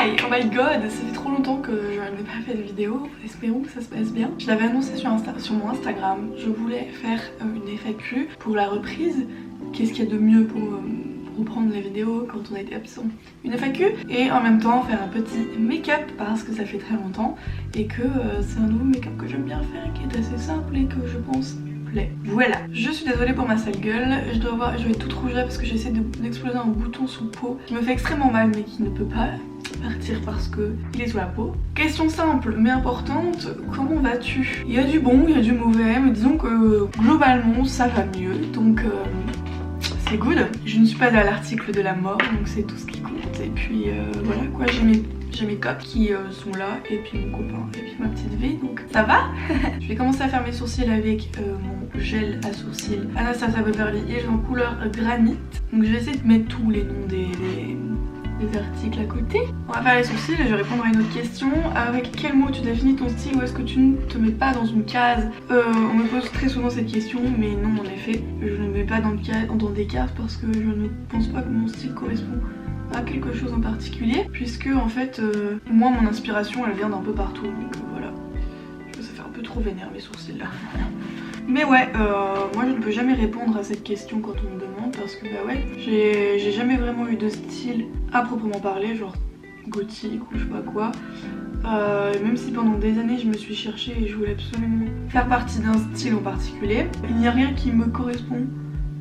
Hi! Oh my god, ça fait trop longtemps que je n'ai pas fait de vidéo, espérons que ça se passe bien. Je l'avais annoncé sur mon Instagram, je voulais faire une FAQ pour la reprise. Qu'est-ce qu'il y a de mieux pour reprendre les vidéos quand on a été absent? Une FAQ et en même temps faire un petit make-up parce que ça fait très longtemps et que c'est un nouveau make-up que j'aime bien faire, qui est assez simple et que je pense plaît. Voilà, je suis désolée pour ma sale gueule, je vais être toute rouge là parce que j'essaie d'exploser un bouton sous peau qui me fait extrêmement mal mais qui ne peut pas partir parce que il est sous la peau. Question simple mais importante, comment vas-tu? Il y a du bon, il y a du mauvais, mais disons que globalement ça va mieux, donc c'est good. Je ne suis pas à l'article de la mort, donc c'est tout ce qui compte. Et puis voilà quoi, j'ai mes cops qui sont là, et puis mon copain, et puis ma petite vie, donc ça va. Je vais commencer à faire mes sourcils avec mon gel à sourcils Anastasia Beverly Hills en couleur granit. Donc je vais essayer de mettre tous les noms des articles à côté. On va faire les sourcils et je vais répondre à une autre question. Avec quel mot tu définis ton style ou est-ce que tu ne te mets pas dans une case? On me pose très souvent cette question, mais non en effet, je ne me mets pas dans des cases parce que je ne pense pas que mon style correspond à quelque chose en particulier, puisque en fait moi mon inspiration elle vient d'un peu partout, donc voilà. Ça fait un peu trop vénère mes sourcils là. Mais ouais, moi je ne peux jamais répondre à cette question quand on me demande parce que bah ouais, j'ai jamais vraiment eu de style à proprement parler, genre gothique ou je sais pas quoi. Même si pendant des années je me suis cherchée et je voulais absolument faire partie d'un style en particulier, il n'y a rien qui me correspond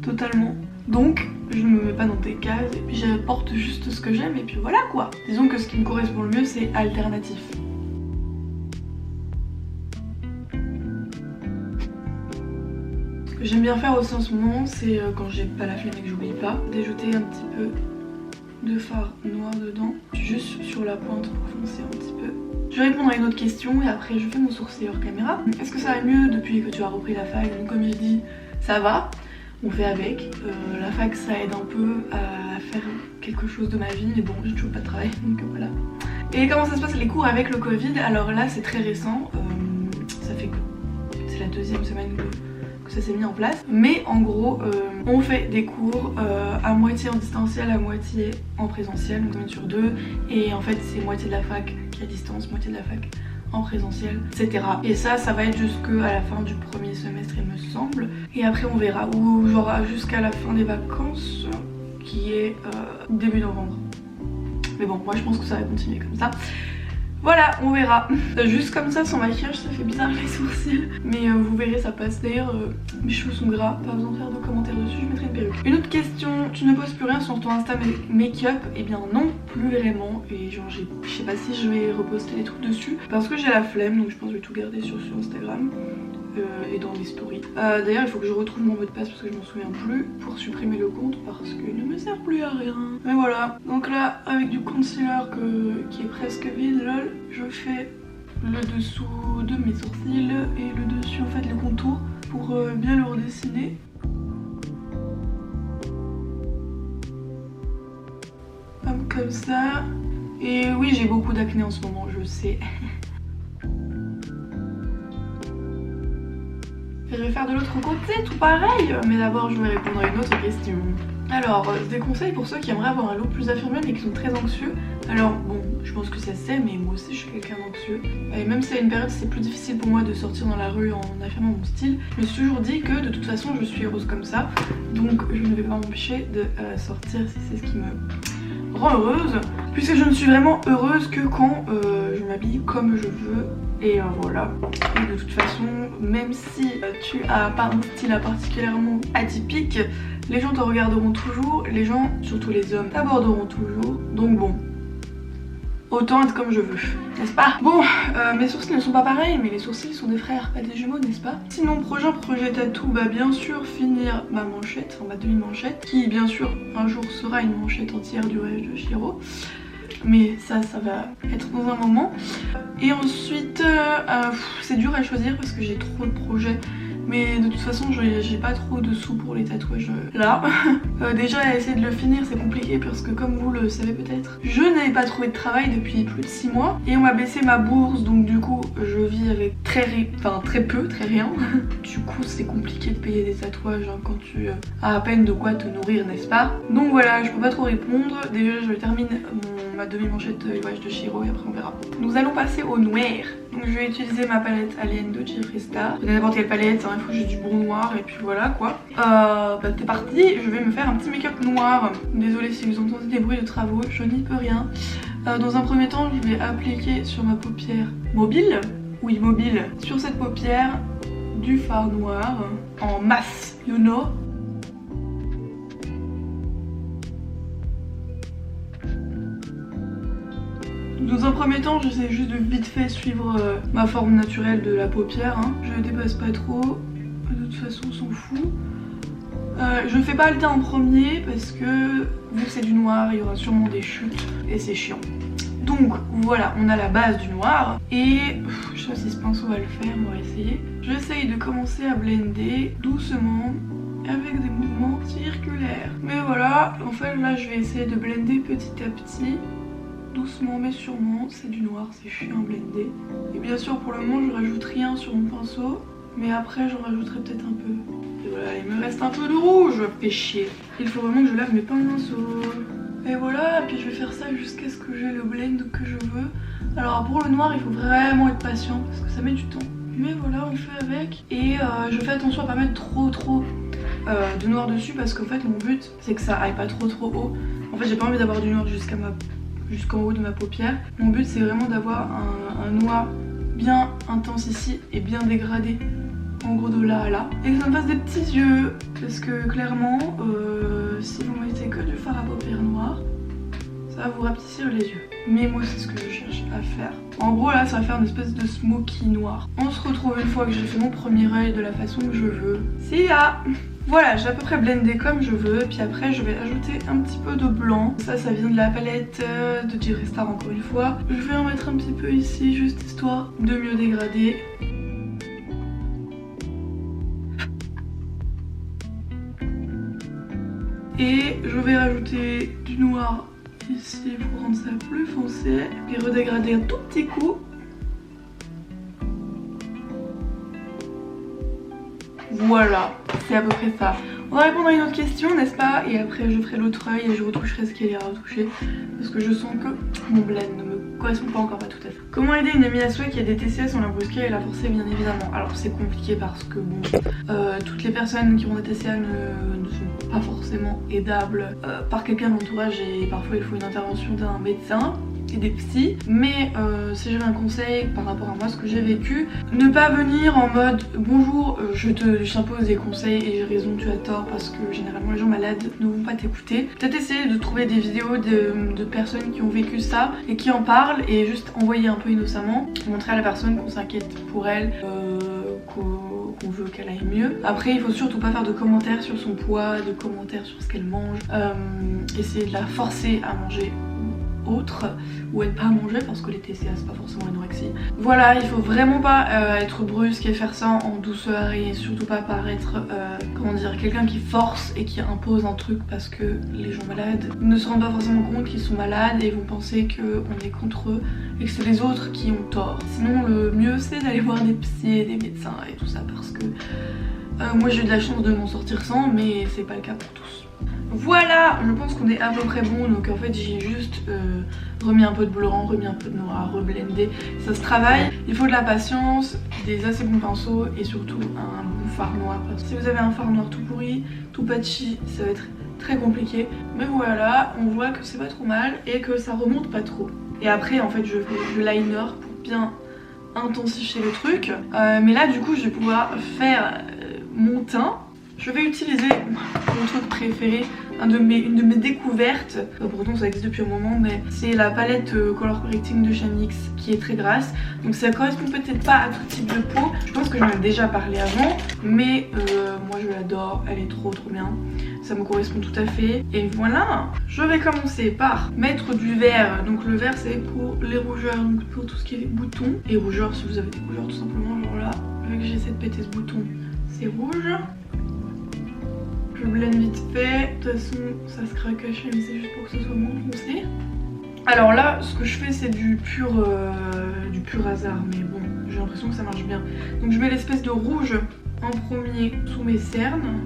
totalement. Donc je ne me mets pas dans des cases et puis j'apporte juste ce que j'aime et puis voilà quoi. Disons que ce qui me correspond le mieux c'est alternatif. Ce que j'aime bien faire aussi en ce moment, c'est quand j'ai pas la flemme et que j'oublie pas, d'ajouter un petit peu de fard noir dedans, juste sur la pointe pour foncer un petit peu. Je vais répondre à une autre question et après je fais mon sourcil hors caméra. Est-ce que ça va mieux depuis que tu as repris la fac? Donc comme j'ai dit, ça va, on fait avec. La fac ça aide un peu à faire quelque chose de ma vie, mais bon j'ai toujours pas de travail donc voilà. Et comment ça se passe les cours avec le Covid? Alors là c'est très récent, ça fait que c'est la deuxième semaine que ça s'est mis en place, mais en gros on fait des cours à moitié en distanciel, à moitié en présentiel, donc semaine sur deux, et en fait c'est moitié de la fac qui est à distance, moitié de la fac en présentiel, etc. Et ça va être jusqu'à la fin du premier semestre il me semble, et après on verra, ou genre jusqu'à la fin des vacances qui est début novembre. Mais bon moi je pense que ça va continuer comme ça. Voilà, on verra. Juste comme ça, sans maquillage, ça fait bizarre les sourcils. Mais vous verrez, ça passe. D'ailleurs, mes cheveux sont gras, pas besoin de faire de commentaires dessus, je mettrai une perruque. Une autre question, tu ne poses plus rien sur ton Insta make-up? Eh bien non, plus vraiment. Et genre, je sais pas si je vais reposter des trucs dessus parce que j'ai la flemme, donc je pense que je vais tout garder sur Instagram. Et dans les stories. D'ailleurs il faut que je retrouve mon mot de passe parce que je m'en souviens plus pour supprimer le compte parce qu'il ne me sert plus à rien. Mais voilà, donc là avec du concealer qui est presque vide, lol, je fais le dessous de mes sourcils et le dessus en fait le contour pour bien le redessiner. Hop, comme ça. Et oui j'ai beaucoup d'acné en ce moment, je sais. Je vais faire de l'autre côté, tout pareil. Mais d'abord, je vais répondre à une autre question. Alors, des conseils pour ceux qui aimeraient avoir un look plus affirmé mais qui sont très anxieux. Alors, bon, je pense que ça se sait, mais moi aussi je suis quelqu'un d'anxieux. Et même si à une période c'est plus difficile pour moi de sortir dans la rue en affirmant mon style, je me suis toujours dit que de toute façon je suis heureuse comme ça. Donc je ne vais pas m'empêcher de sortir si c'est ce qui me rend heureuse. Puisque je ne suis vraiment heureuse que quand je m'habille comme je veux. Et voilà. Et de toute façon, même si tu as pas un style particulièrement atypique, les gens te regarderont toujours, les gens, surtout les hommes, t'aborderont toujours. Donc bon, autant être comme je veux, n'est-ce pas? Bon, mes sourcils ne sont pas pareils, mais les sourcils sont des frères, pas des jumeaux, n'est-ce pas? Sinon, projet tattoo, bah bien sûr finir ma manchette, enfin ma demi-manchette, qui bien sûr un jour sera une manchette entière du voyage de Chihiro. Mais ça va être dans un moment. Et ensuite, c'est dur à choisir parce que j'ai trop de projets. Mais de toute façon, j'ai pas trop de sous pour les tatouages là. Déjà, essayer de le finir, c'est compliqué parce que comme vous le savez peut-être, je n'avais pas trouvé de travail depuis plus de 6 mois. Et on m'a baissé ma bourse, donc du coup, je vis avec très peu, très rien. Du coup, c'est compliqué de payer des tatouages hein, quand tu as à peine de quoi te nourrir, n'est-ce pas? Donc voilà, je peux pas trop répondre. Déjà, je termine mon ma demi-manchette de voyage de Shiro et après on verra. Nous allons passer au noir. Donc je vais utiliser ma palette Alien de Jeffree Star. N'importe quelle palette, hein, il faut juste du bon noir et puis voilà quoi. Bah c'est parti, je vais me faire un petit make-up noir. Désolée si vous entendez des bruits de travaux, je n'y peux rien. Dans un premier temps, je vais appliquer sur ma paupière mobile, oui mobile, sur cette paupière du fard noir en masse, you know. Dans un premier temps, j'essaie juste de vite fait suivre ma forme naturelle de la paupière. Hein. Je ne dépasse pas trop, de toute façon on s'en fout. Je ne fais pas le teint en premier parce que vu que c'est du noir, il y aura sûrement des chutes et c'est chiant. Donc voilà, on a la base du noir et je sais pas si ce pinceau va le faire, on va essayer. J'essaye de commencer à blender doucement avec des mouvements circulaires. Mais voilà, en fait là je vais essayer de blender petit à petit. Doucement mais sûrement, c'est du noir, c'est chiant à blender. Et bien sûr pour le moment je rajoute rien sur mon pinceau, mais après j'en rajouterai peut-être un peu. Et voilà, il me reste un peu de rouge, fait chier. Il faut vraiment que je lave mes pinceaux. Et voilà, puis je vais faire ça jusqu'à ce que j'ai le blend que je veux. Alors pour le noir il faut vraiment être patient parce que ça met du temps. Mais voilà, on fait avec. Et je fais attention à pas mettre trop de noir dessus parce qu'en fait mon but c'est que ça aille pas trop haut. En fait j'ai pas envie d'avoir du noir jusqu'en haut de ma paupière. Mon but c'est vraiment d'avoir un noir bien intense ici et bien dégradé en gros de là à là. Et que ça me fasse des petits yeux parce que clairement si vous mettez que du fard à paupières noir ça va vous rapetissir les yeux. Mais moi c'est ce que je cherche à faire. En gros là ça va faire une espèce de smoky noir. On se retrouve une fois que j'ai fait mon premier œil de la façon que je veux. See ya! Voilà, j'ai à peu près blendé comme je veux, puis après je vais ajouter un petit peu de blanc. Ça vient de la palette de Jeffree Star encore une fois. Je vais en mettre un petit peu ici, juste histoire de mieux dégrader. Et je vais rajouter du noir ici pour rendre ça plus foncé, et redégrader un tout petit coup. Voilà, c'est à peu près ça. On va répondre à une autre question, n'est-ce pas? Et après je ferai l'autre œil et je retoucherai ce qu'il y a à retoucher. Parce que je sens que mon blend ne me correspond pas encore, pas tout à fait. Comment aider une amie à souhait qui a des TCA sans la brusquer et la forcer, bien évidemment? Alors c'est compliqué parce que bon, toutes les personnes qui ont des TCA ne sont pas forcément aidables par quelqu'un de l'entourage et parfois il faut une intervention d'un médecin et des psys. Mais si j'avais un conseil par rapport à moi, ce que j'ai vécu, ne pas venir en mode bonjour je t'impose des conseils et j'ai raison, tu as tort, parce que généralement les gens malades ne vont pas t'écouter. Peut-être essayer de trouver des vidéos de personnes qui ont vécu ça et qui en parlent et juste envoyer un peu innocemment, montrer à la personne qu'on s'inquiète pour elle, qu'on veut qu'elle aille mieux. Après il faut surtout pas faire de commentaires sur son poids, de commentaires sur ce qu'elle mange, essayer de la forcer à manger autre ou à ne pas manger parce que les TCA c'est pas forcément l'anorexie. Voilà, il faut vraiment pas être brusque et faire ça en douceur et surtout pas paraître comment dire, quelqu'un qui force et qui impose un truc parce que les gens malades ne se rendent pas forcément compte qu'ils sont malades et vont penser qu'on est contre eux et que c'est les autres qui ont tort. Sinon le mieux c'est d'aller voir des psys et des médecins et tout ça parce que moi j'ai eu de la chance de m'en sortir sans, mais c'est pas le cas pour tous. Voilà, je pense qu'on est à peu près bon, donc en fait j'ai juste remis un peu de blanc, remis un peu de noir, reblendé. Ça se travaille, il faut de la patience, des assez bons pinceaux et surtout un bon fard noir. Parce que si vous avez un fard noir tout pourri, tout patchy, ça va être très compliqué. Mais voilà, on voit que c'est pas trop mal et que ça remonte pas trop. Et après en fait je fais le liner pour bien intensifier le truc. Mais là du coup je vais pouvoir faire mon teint. Je vais utiliser mon truc préféré, une de mes découvertes, pourtant ça existe depuis un moment, mais c'est la palette Color Correcting de Chanix qui est très grasse. Donc ça correspond peut-être pas à tout type de peau, je pense que j'en ai déjà parlé avant, mais moi je l'adore, elle est trop bien, ça me correspond tout à fait. Et voilà, je vais commencer par mettre du vert, donc le vert c'est pour les rougeurs, donc pour tout ce qui est boutons, et rougeurs si vous avez des rougeurs tout simplement, genre là, vu que j'essaie de péter ce bouton, c'est rouge. Je blende vite fait, de toute façon ça se craque à mais c'est juste pour que ce soit moins foncé. Alors là ce que je fais c'est du pur hasard, mais bon j'ai l'impression que ça marche bien. Donc je mets l'espèce de rouge en premier sous mes cernes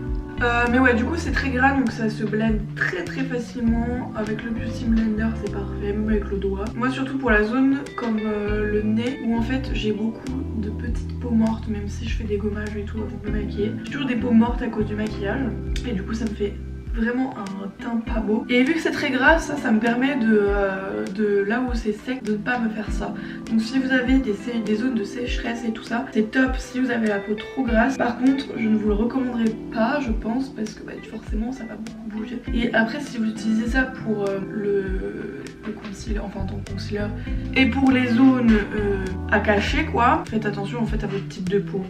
Mais ouais, du coup c'est très gras donc ça se blende très facilement. Avec le Beauty Blender c'est parfait, même avec le doigt. Moi surtout pour la zone comme le nez où en fait j'ai beaucoup de petites peaux mortes, même si je fais des gommages et tout avant de me maquiller. J'ai toujours des peaux mortes à cause du maquillage et du coup ça me fait vraiment un teint pas beau. Et vu que c'est très gras, ça me permet de là où c'est sec de ne pas me faire ça. Donc si vous avez des zones de sécheresse et tout ça, c'est top si vous avez la peau trop grasse. Par contre je ne vous le recommanderais pas je pense, parce que bah, forcément ça va beaucoup bouger. Et après si vous utilisez ça pour le concealer, enfin en tant que concealer, et pour les zones à cacher quoi, faites attention en fait à votre type de peau.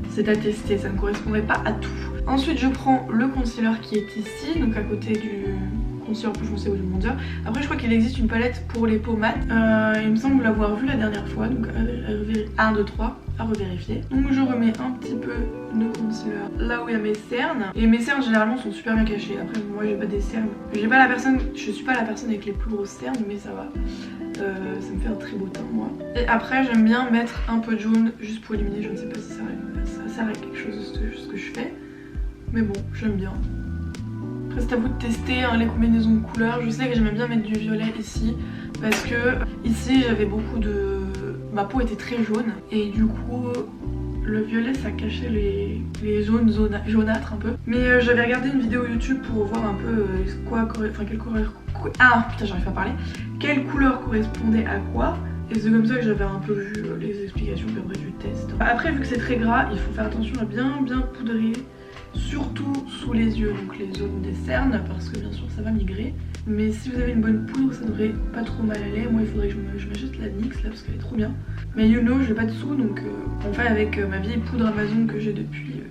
C'est à tester, ça ne correspondrait pas à tout. Ensuite je prends le concealer qui est ici, donc à côté du concealer plus foncé ou du bronzer. Après je crois qu'il existe une palette pour les peaux mat. Il me semble l'avoir vu la dernière fois, donc 1, 2, 3 à revérifier. Donc je remets un petit peu de concealer là où il y a mes cernes. Et mes cernes généralement sont super bien cachées. Après moi j'ai pas des cernes, je suis pas la personne avec les plus grosses cernes, mais ça va. Ça me fait un très beau teint moi. Et après j'aime bien mettre un peu de jaune juste pour éliminer, je ne sais pas si ça sert à quelque chose de ce que je fais. Mais bon, j'aime bien. Après c'est à vous de tester hein, les combinaisons de couleurs. Je sais que j'aimais bien mettre du violet ici parce que ici j'avais beaucoup de... ma peau était très jaune et du coup le violet ça cachait les zones jaunâtres un peu. Mais j'avais regardé une vidéo YouTube pour voir un peu quelle couleur... Ah putain j'arrive pas à parler. Quelle couleur correspondait à quoi. Et c'est comme ça que j'avais un peu vu les explications puis après du test. Après vu que c'est très gras, il faut faire attention à bien poudrer. Surtout sous les yeux, donc les zones des cernes, parce que bien sûr ça va migrer. Mais si vous avez une bonne poudre, ça devrait pas trop mal aller. Moi il faudrait que je m'achète la NYX là parce qu'elle est trop bien. Mais you know, je l'ai pas de sous donc on fait avec ma vieille poudre Amazon que j'ai depuis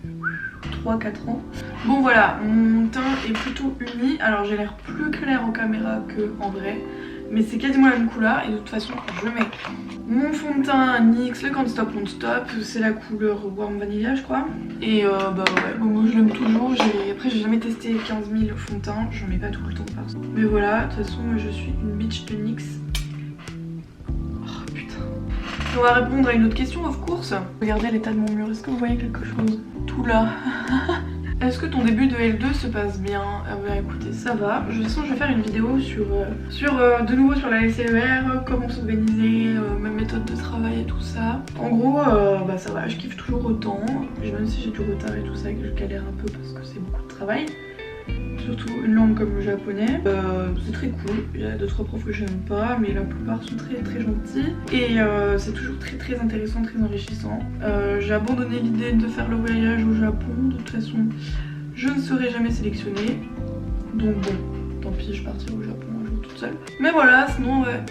3-4 ans. Bon voilà, mon teint est plutôt uni. Alors j'ai l'air plus clair en caméra que en vrai. Mais c'est quasiment la même couleur et de toute façon je mets mon fond de teint NYX, le Can't Stop Won't Stop, c'est la couleur Warm Vanilla je crois. Et bah ouais, bon, moi je l'aime toujours, après j'ai jamais testé 15 000 fonds de teint, je mets pas tout le temps par ça. Mais voilà, de toute façon moi je suis une bitch de NYX. Oh putain. On va répondre à une autre question of course. Regardez l'état de mon mur, est-ce que vous voyez quelque chose? Tout là. Est-ce que ton début de L2 se passe bien? Bah écoutez, ça va. Je sens que je vais faire une vidéo sur de nouveau sur la LCER, comment s'organiser, ma méthode de travail et tout ça. En gros, bah ça va, je kiffe toujours autant. Même si j'ai du retard et tout ça, que je galère un peu parce que c'est beaucoup de travail. Surtout une langue comme le japonais. C'est très cool. Il y a 2-3 profs que j'aime pas, mais la plupart sont très gentils. Et c'est toujours très intéressant, très enrichissant. J'ai abandonné l'idée de faire le voyage au Japon. De toute façon, je ne serai jamais sélectionnée. Donc bon, tant pis, je partirai au Japon un jour toute seule. Mais voilà, sinon ouais,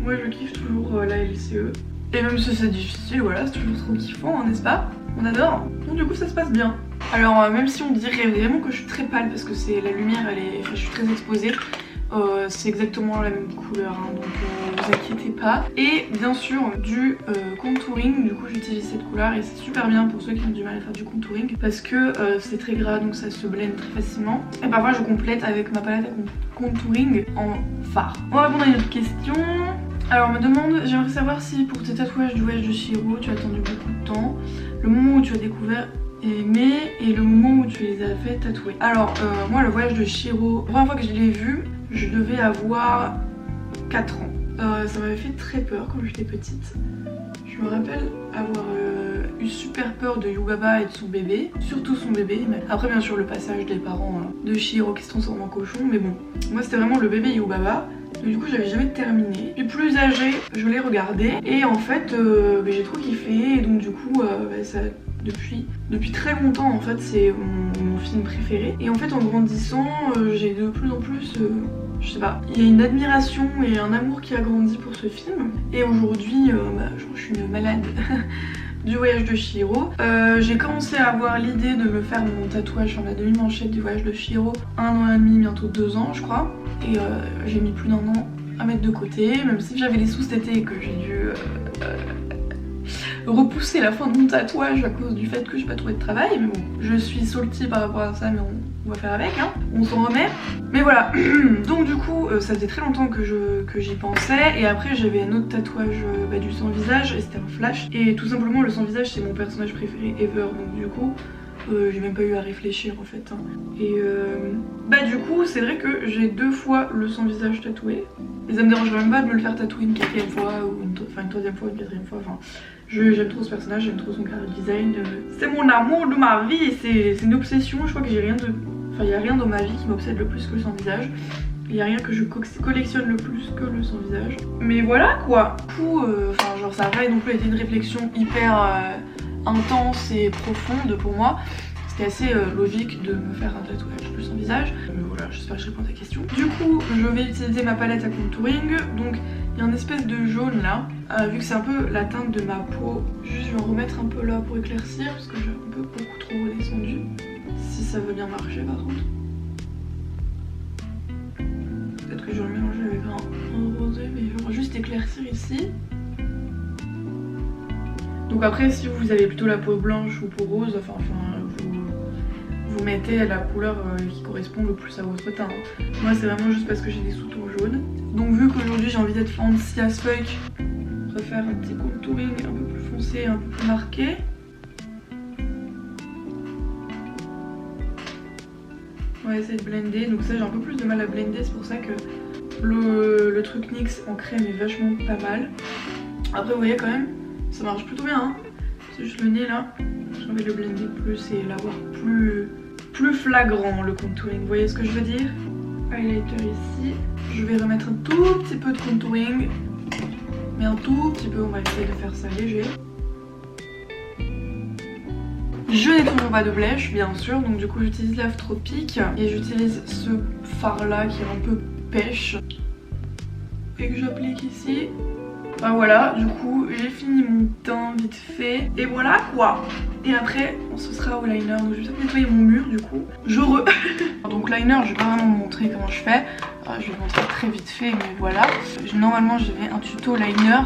moi je kiffe toujours la LCE. Et même si c'est difficile, voilà, c'est toujours trop kiffant, hein, n'est-ce pas? On adore. Donc du coup ça se passe bien. Alors même si on dirait vraiment que je suis très pâle parce que c'est la lumière, je suis très exposée, c'est exactement la même couleur, hein, donc vous inquiétez pas. Et bien sûr du contouring, du coup j'utilise cette couleur et c'est super bien pour ceux qui ont du mal à faire du contouring parce que c'est très gras donc ça se blende très facilement. Et parfois je complète avec ma palette à contouring en fard. On va répondre à une autre question. Alors on me demande, j'aimerais savoir si pour tes tatouages du voyage de Chihiro tu as attendu beaucoup de temps, le moment où tu as découvert aimé et le moment où tu les as fait tatouer. Alors moi le voyage de Chihiro, la première fois que je l'ai vu, je devais avoir 4 ans. Ça m'avait fait très peur quand j'étais petite. Je me rappelle avoir eu super peur de Yubaba et de son bébé, surtout son bébé. Mais après bien sûr le passage des parents de Chihiro qui se transforme en cochon, mais bon, moi c'était vraiment le bébé Yubaba. Donc du coup j'avais jamais terminé. Puis plus âgée, je l'ai regardé et en fait j'ai trop kiffé et donc du coup ça, depuis très longtemps en fait c'est mon film préféré. Et en fait en grandissant j'ai de plus en plus je sais pas, il y a une admiration et un amour qui a grandi pour ce film. Et aujourd'hui je suis une malade du voyage de Chihiro. J'ai commencé à avoir l'idée de me faire mon tatouage sur la demi-manchette du voyage de Chihiro 1 an et demi, bientôt 2 ans je crois. Et j'ai mis plus d'1 an à mettre de côté, même si j'avais les sous cet été et que j'ai dû repousser la fin de mon tatouage à cause du fait que j'ai pas trouvé de travail. Mais bon, je suis salty par rapport à ça, mais on va faire avec, hein, on s'en remet. Mais voilà, donc du coup ça faisait très longtemps que j'y pensais. Et après j'avais un autre tatouage du sans visage et c'était un flash. Et tout simplement le sans visage c'est mon personnage préféré ever, donc du coup J'ai même pas eu à réfléchir en fait hein. Et bah du coup c'est vrai que j'ai 2 fois le sans visage tatoué. Et ça me dérange même pas de me le faire tatouer une 4ème fois ou une 3ème fois, une 4ème fois. Enfin, j'aime trop ce personnage, j'aime trop son character design. C'est mon amour de ma vie et c'est une obsession. Je crois que j'ai rien de... Enfin il y a rien dans ma vie qui m'obsède le plus que le sans visage. Il y a rien que je collectionne le plus que le sans visage. Mais voilà quoi. Du coup, enfin genre ça a pas non plus été une réflexion hyper intense et profonde pour moi. C'était assez logique de me faire un tatouage plus sans visage. Mais voilà, j'espère que je réponds à ta question. Du coup, je vais utiliser ma palette à contouring. Donc il y a une espèce de jaune là. Vu que c'est un peu la teinte de ma peau, juste je vais en remettre un peu là pour éclaircir parce que j'ai un peu beaucoup trop redescendu. Si ça veut bien marcher par contre. Peut-être que je vais le mélanger avec un rosé, mais je vais juste éclaircir ici. Donc après si vous avez plutôt la peau blanche ou peau rose, enfin vous mettez la couleur qui correspond le plus à votre teint. Moi c'est vraiment juste parce que j'ai des sous-tons jaunes. Donc vu qu'aujourd'hui j'ai envie d'être fancy as fuck, je vais faire un petit contouring un peu plus foncé, un peu plus marqué. On va essayer de blender, donc ça j'ai un peu plus de mal à blender, c'est pour ça que le truc NYX en crème est vachement pas mal. Après vous voyez quand même, ça marche plutôt bien hein. C'est juste le nez là, j'ai envie de le blender plus et l'avoir plus flagrant le contouring, vous voyez ce que je veux dire. Highlighter ici, je vais remettre un tout petit peu de contouring, mais un tout petit peu, on va essayer de faire ça léger. Je n'ai toujours pas de blush bien sûr, donc du coup j'utilise Love Tropic et j'utilise ce fard là qui est un peu pêche et que j'applique ici. Ah voilà, du coup j'ai fini mon teint vite fait et voilà quoi. Et après on se sera au liner, donc je vais nettoyer mon mur du coup. Donc liner je vais pas vraiment vous montrer comment je fais, je vais vous montrer très vite fait mais voilà. Normalement j'avais un tuto liner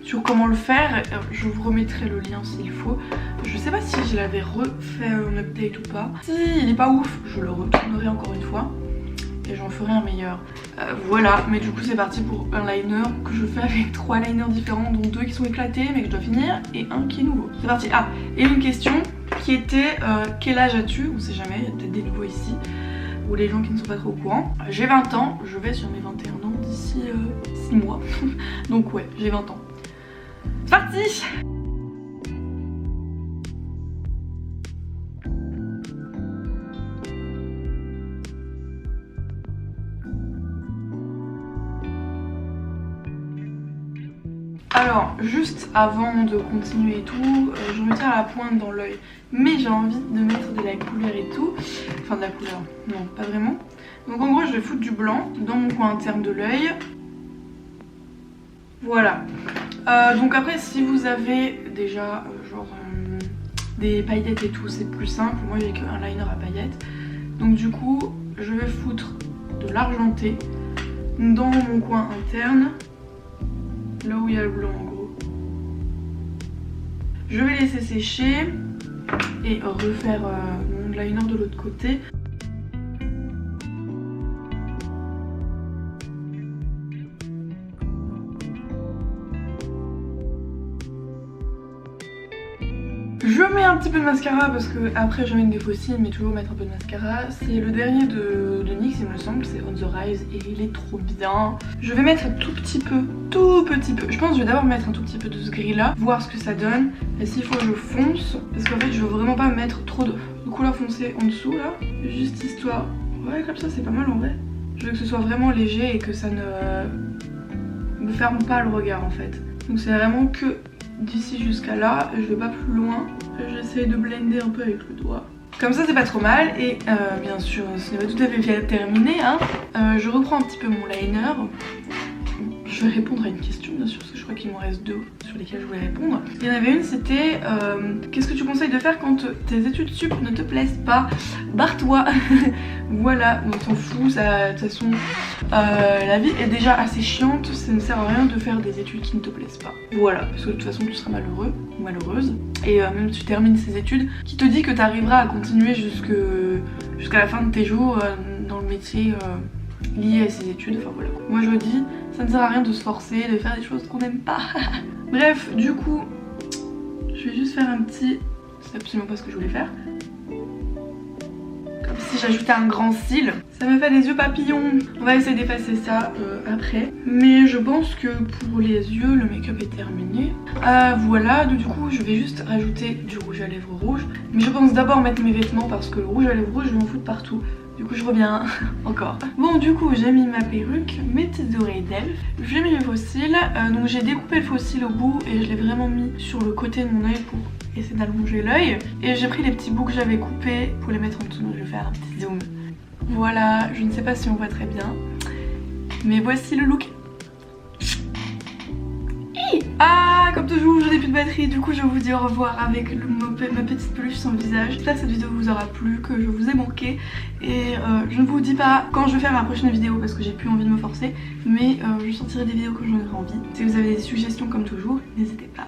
sur comment le faire, je vous remettrai le lien s'il faut. Je sais pas si je l'avais refait un update ou pas. Si il est pas ouf, je le retournerai encore une fois et j'en ferai un meilleur. Voilà, mais du coup c'est parti pour un liner que je fais avec 3 liners différents, dont 2 qui sont éclatés mais que je dois finir et un qui est nouveau. C'est parti. Ah, et une question qui était quel âge as-tu? On sait jamais, il y a peut-être des nouveaux ici ou les gens qui ne sont pas trop au courant. J'ai 20 ans, je vais sur mes 21 ans d'ici 6 mois. Donc ouais, j'ai 20 ans. C'est parti! Alors, juste avant de continuer et tout, je me tiens à la pointe dans l'œil. Mais j'ai envie de mettre de la couleur et tout. Enfin de la couleur, non, pas vraiment. Donc en gros, je vais foutre du blanc dans mon coin interne de l'œil. Voilà. Donc après si vous avez déjà genre des paillettes et tout c'est plus simple, moi j'ai qu'un liner à paillettes. Donc du coup je vais foutre de l'argenté dans mon coin interne, là où il y a le blanc en gros. Je vais laisser sécher et refaire mon liner de l'autre côté. Je mets un petit peu de mascara parce que après je mets des fossiles mais toujours mettre un peu de mascara. C'est le dernier de NYX il me semble, c'est On The Rise et il est trop bien. Je vais mettre un tout petit peu, je pense que je vais d'abord mettre un tout petit peu de ce gris là, voir ce que ça donne. Et s'il faut je fonce parce qu'en fait je veux vraiment pas mettre trop de couleur foncée en dessous là. Juste histoire, ouais comme ça c'est pas mal en vrai. Je veux que ce soit vraiment léger et que ça ne me ferme pas le regard en fait. Donc c'est vraiment que d'ici jusqu'à là, je vais pas plus loin, j'essaye de blender un peu avec le doigt. Comme ça c'est pas trop mal et bien sûr ce n'est pas tout à fait terminé hein. Je reprends un petit peu mon liner. Je vais répondre à une question bien sûr parce que je crois qu'il m'en reste 2 sur lesquelles je voulais répondre. Il y en avait une c'était qu'est-ce que tu conseilles de faire quand tes études sup ne te plaisent pas? Barre-toi. Voilà, on s'en fout, de toute façon la vie est déjà assez chiante, ça ne sert à rien de faire des études qui ne te plaisent pas. Voilà, parce que de toute façon tu seras malheureux ou malheureuse. Et même tu termines ces études, qui te dit que tu arriveras à continuer jusqu'à la fin de tes jours dans le métier lié à ces études, enfin voilà. Moi je dis, ça ne sert à rien de se forcer, de faire des choses qu'on n'aime pas. Bref, du coup, je vais juste faire un petit... C'est absolument pas ce que je voulais faire. si j'ajoutais un grand cil. Ça me fait des yeux papillons. On va essayer d'effacer ça après. Mais je pense que pour les yeux, le make-up est terminé. Voilà, du coup je vais juste rajouter du rouge à lèvres rouge. Mais je pense d'abord mettre mes vêtements parce que le rouge à lèvres rouge, je vais en foutre partout. Du coup je reviens encore. Bon, du coup j'ai mis ma perruque, mes petites oreilles d'elfe, j'ai mis mes faux cils. Donc j'ai découpé le faux cil au bout et je l'ai vraiment mis sur le côté de mon œil pour essayer d'allonger l'œil. Et j'ai pris les petits bouts que j'avais coupés pour les mettre en dessous. Donc je vais faire un petit zoom. Voilà, je ne sais pas si on voit très bien, mais voici le look. Ah, comme toujours je n'ai plus de batterie, du coup je vous dis au revoir avec ma petite peluche sans visage. J'espère que cette vidéo vous aura plu, que je vous ai manqué. Et je ne vous dis pas quand je vais faire ma prochaine vidéo parce que j'ai plus envie de me forcer. Mais je sortirai des vidéos quand j'en aurai envie. Si vous avez des suggestions comme toujours, n'hésitez pas.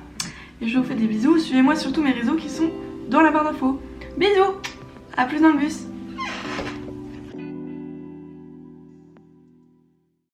Et je vous fais des bisous, suivez-moi sur tous mes réseaux qui sont dans la barre d'infos. Bisous, à plus dans le bus.